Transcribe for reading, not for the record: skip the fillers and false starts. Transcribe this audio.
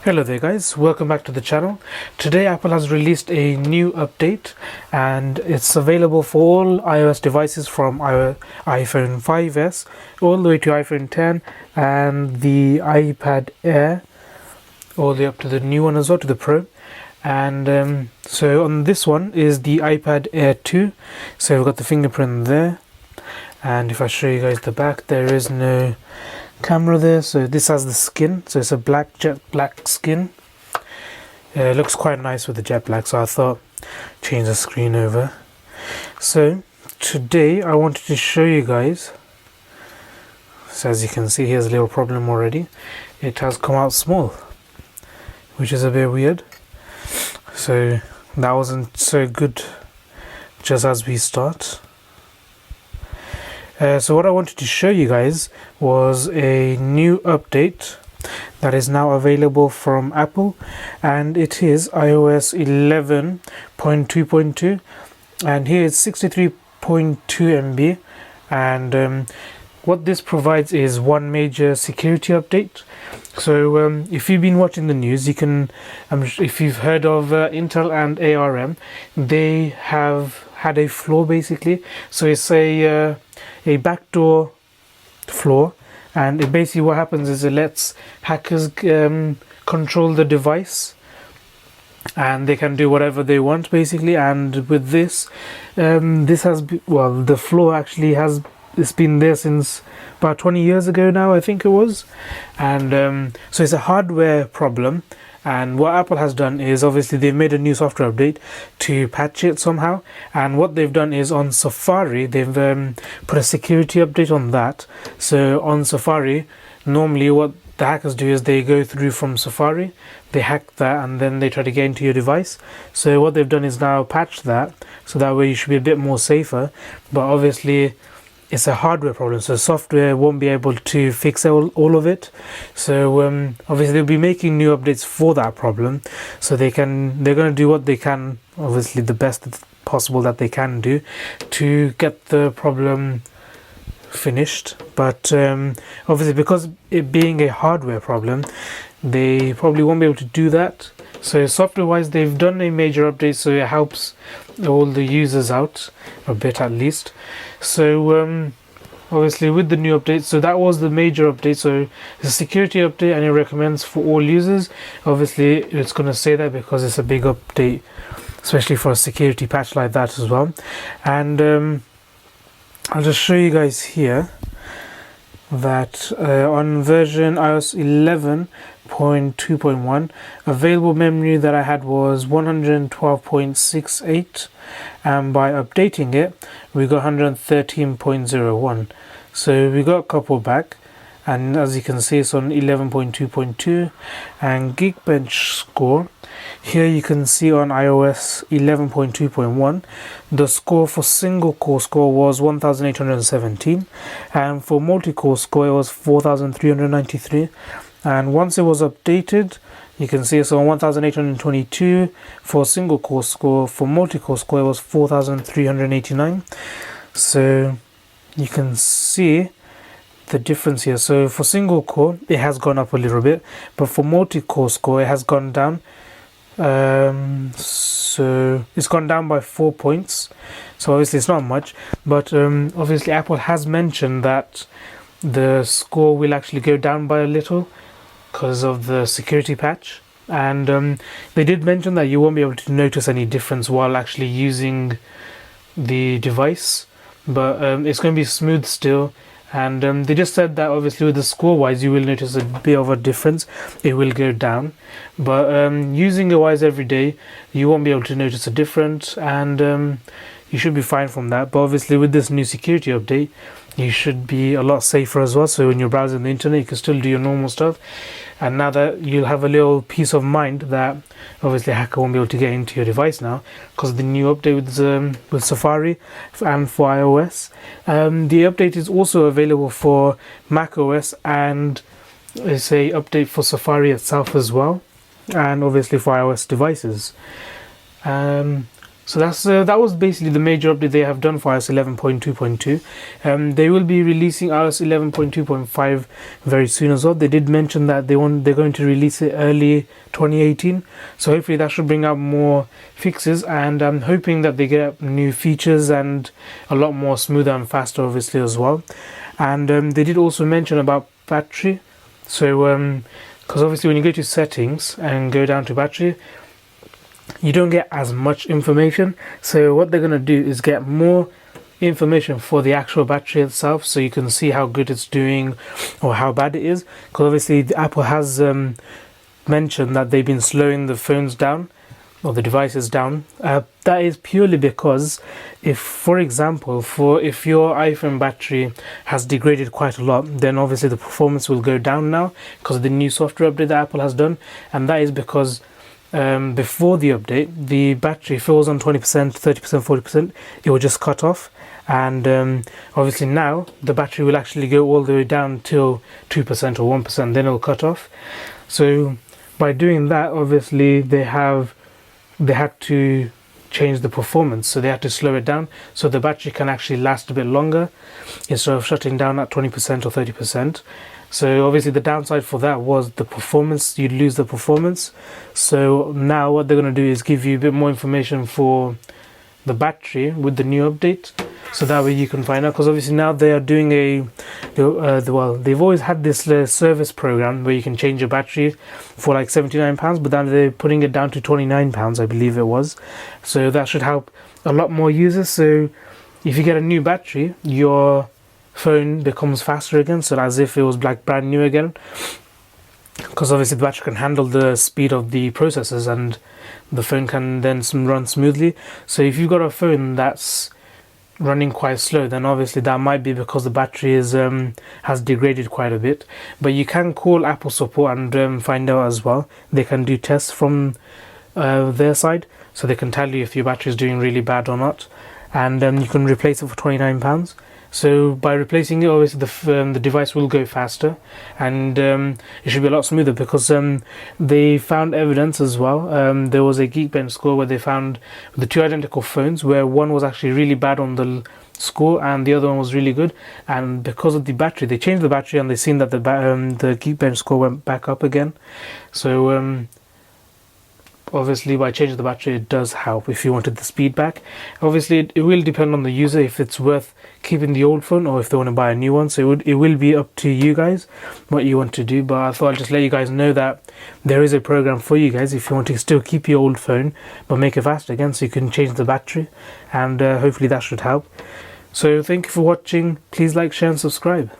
Hello there guys, welcome back to the channel. Today Apple has released a new update and it's available for all iOS devices from iPhone 5s all the way to iPhone 10 and the iPad Air all the way up to the new one as well, to the Pro. And so on this one is the iPad Air 2. So we've got the fingerprint there, and if I show you guys the back, there is no camera there. So this has the skin, so it's a jet black skin. It looks quite nice with the jet black, so I thought change the screen over. So today I wanted to show you guys, so as you can see, here's a little problem already. It has come out small, which is a bit weird. So that wasn't so good just as we start. So what I wanted to show you guys was a new update that is now available from Apple, and it is iOS 11.2.2, and here it's 63.2 MB, and what this provides is one major security update. So if you've been watching the news, you can, if you've heard of Intel and ARM, they have had a flaw basically. So it's a backdoor flaw, and it basically, what happens is it lets hackers control the device, and they can do whatever they want basically. And with this, this has the flaw actually has, it's been there since about 20 years ago now, I think it was. And so it's a hardware problem, and what Apple has done is, obviously they've made a new software update to patch it somehow. And what they've done is, on Safari they've put a security update on that. So on Safari, normally what the hackers do is they go through from Safari, they hack that, and then they try to get into your device. So what they've done is now patch that, so that way you should be a bit more safer. But obviously it's a hardware problem, so software won't be able to fix all of it. So obviously they'll be making new updates for that problem, so they're going to do what they can, obviously the best possible that they can do, to get the problem finished. But obviously, because it being a hardware problem, they probably won't be able to do that. So software wise, they've done a major update, so it helps all the users out a bit at least. So obviously with the new update, so that was the major update. So it's a security update, and it recommends for all users. Obviously it's going to say that because it's a big update, especially for a security patch like that as well. And I'll just show you guys here that on version iOS 11.2.1, available memory that I had was 112.68, and by updating it we got 113.01. so we got a couple back. And as you can see, it's on 11.2.2. and Geekbench score, here you can see on iOS 11.2.1 the score for single core score was 1817, and for multi-core score it was 4393. And once it was updated, you can see it's on 1822 for single core score. For multi-core score it was 4389. So you can see the difference here. So for single core it has gone up a little bit, but for multi-core score it has gone down. So it's gone down by 4 points, so obviously it's not much. But obviously Apple has mentioned that the score will actually go down by a little because of the security patch. And they did mention that you won't be able to notice any difference while actually using the device, but it's going to be smooth still. And they just said that obviously with the score wise you will notice a bit of a difference, it will go down, but using it wise every day you won't be able to notice a difference, and you should be fine from that. But obviously with this new security update you should be a lot safer as well, so when you're browsing the internet you can still do your normal stuff. And now that you'll have a little peace of mind that obviously a hacker won't be able to get into your device now, because of the new update with Safari and for iOS. The update is also available for macOS, and it's a update for Safari itself as well, and obviously for iOS devices. So that was basically the major update they have done for iOS 11.2.2. They will be releasing iOS 11.2.5 very soon as well. They did mention that they're going to release it early 2018. So hopefully that should bring out more fixes, and I'm hoping that they get new features and a lot more smoother and faster, obviously, as well. And they did also mention about battery. So because obviously when you go to settings and go down to battery, you don't get as much information. So what they're going to do is get more information for the actual battery itself, so you can see how good it's doing or how bad it is. Because obviously Apple has mentioned that they've been slowing the phones down or the devices down. That is purely because if, for example, if your iPhone battery has degraded quite a lot, then obviously the performance will go down now because of the new software update that Apple has done. And that is because before the update, the battery, if it was on 20%, 30%, 40%, it will just cut off. And obviously now the battery will actually go all the way down till 2% or 1%, then it will cut off. So by doing that, obviously they had to change the performance, so they had to slow it down so the battery can actually last a bit longer instead of shutting down at 20% or 30%. So obviously the downside for that was the performance. You'd lose the performance. So now what they're going to do is give you a bit more information for the battery with the new update, so that way you can find out. Because obviously now they are doing they've always had this service program where you can change your battery for like £79, but then they're putting it down to £29, I believe it was. So that should help a lot more users. So if you get a new battery, your phone becomes faster again, so as if it was like brand new again, because obviously the battery can handle the speed of the processors and the phone can then run smoothly. So if you've got a phone that's running quite slow, then obviously that might be because the battery has degraded quite a bit. But you can call Apple support and find out as well. They can do tests from their side, so they can tell you if your battery is doing really bad or not, and you can replace it for £29. So by replacing it, obviously the device will go faster, and it should be a lot smoother, because they found evidence as well. There was a Geekbench score where they found the two identical phones where one was actually really bad on the score and the other one was really good, and because of the battery, they changed the battery and they seen that the Geekbench score went back up again. So obviously by changing the battery, it does help if you wanted the speed back. Obviously it will depend on the user if it's worth keeping the old phone or if they want to buy a new one. So it will be up to you guys what you want to do, but I thought I'd just let you guys know that there is a program for you guys if you want to still keep your old phone but make it faster again, so you can change the battery, and hopefully that should help. So thank you for watching. Please like, share and subscribe.